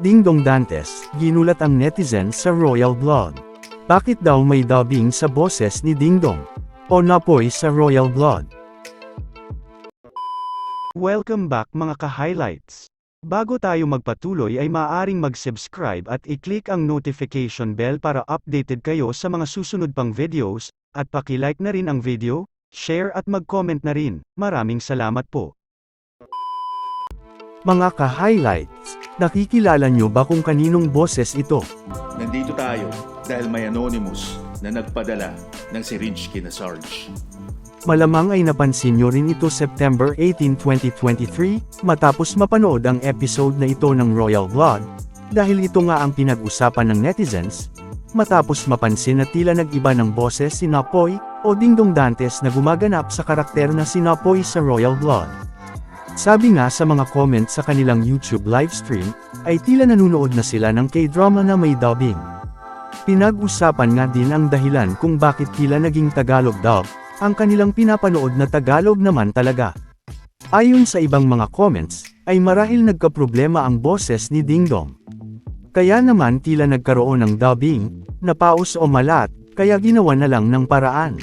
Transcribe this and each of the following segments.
Dingdong Dantes, ginulat ang netizen sa Royal Blood. Bakit daw may dubbing sa boses ni Dingdong? O napoy sa Royal Blood? Welcome back mga ka-highlights. Bago tayo magpatuloy ay maaaring mag-subscribe at i-click ang notification bell para updated kayo sa mga susunod pang videos, at paki-like na rin ang video, share at mag-comment na rin. Maraming salamat po. Mga ka-highlights, nakikilala nyo ba kung kaninong boses ito? Nandito tayo dahil may anonymous na nagpadala ng syringe kina Sarge. Malamang ay napansin nyo rin ito September 18, 2023, matapos mapanood ang episode na ito ng Royal Blood, dahil ito nga ang pinag-usapan ng netizens, matapos mapansin na tila nag-iba ng boses si Napoy, o Dingdong Dantes na gumaganap sa karakter na si Napoy sa Royal Blood. Sabi nga sa mga comments sa kanilang YouTube livestream, ay tila nanunood na sila ng K-drama na may dubbing. Pinag-usapan nga din ang dahilan kung bakit tila naging Tagalog dub, ang kanilang pinapanood na Tagalog naman talaga. Ayon sa ibang mga comments, ay marahil nagkaproblema ang boses ni Dingdong. Kaya naman tila nagkaroon ng dubbing, na paus o malat, kaya ginawa na lang ng paraan.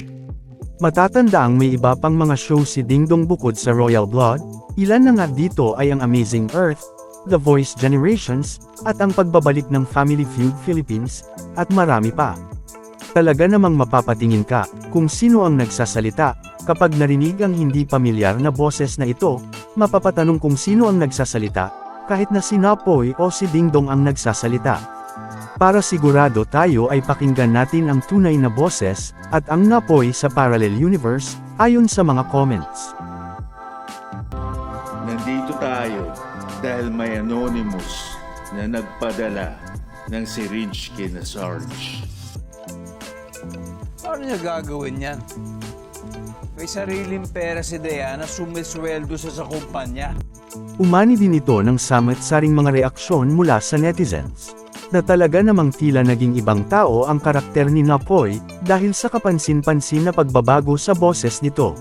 Matatandaang may iba pang mga show si Dingdong bukod sa Royal Blood, ilan na nga dito ay ang Amazing Earth, The Voice Generations, at ang pagbabalik ng Family Feud Philippines, at marami pa. Talaga namang mapapatingin ka, kung sino ang nagsasalita, kapag narinig ang hindi pamilyar na boses na ito, mapapatanong kung sino ang nagsasalita, kahit na si Napoy o si Dingdong ang nagsasalita. Para sigurado tayo ay pakinggan natin ang tunay na boses, at ang Napoy sa Parallel Universe, ayon sa mga comments. Nandito tayo dahil may anonymous na nagpadala ng syringe kina Sarge. Paano niya gagawin yan? May sariling pera si Diana, sumisweldo sa kumpanya. Umani din ito ng samit-saring mga reaksyon mula sa netizens, na talaga namang tila naging ibang tao ang karakter ni Napoy, dahil sa kapansin-pansin na pagbabago sa boses nito.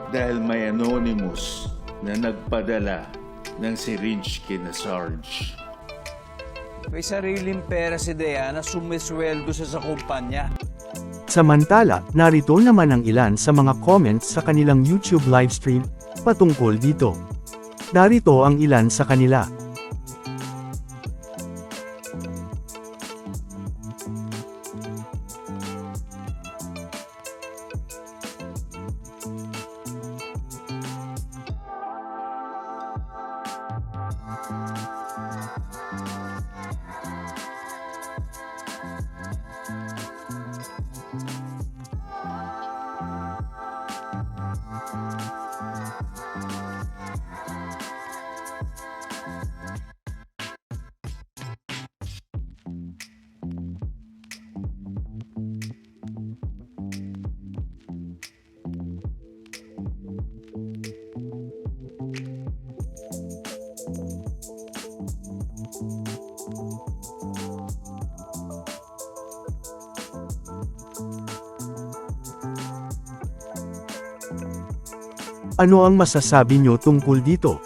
Dahil may anonymous na nagpadala ng syringe kina Sarge. May sariling pera si Diana, sumisweldo sa kumpanya. Samantala, narito naman ang ilan sa mga comments sa kanilang YouTube livestream, patungkol dito. Narito ang ilan sa kanila. Ano ang masasabi nyo tungkol dito?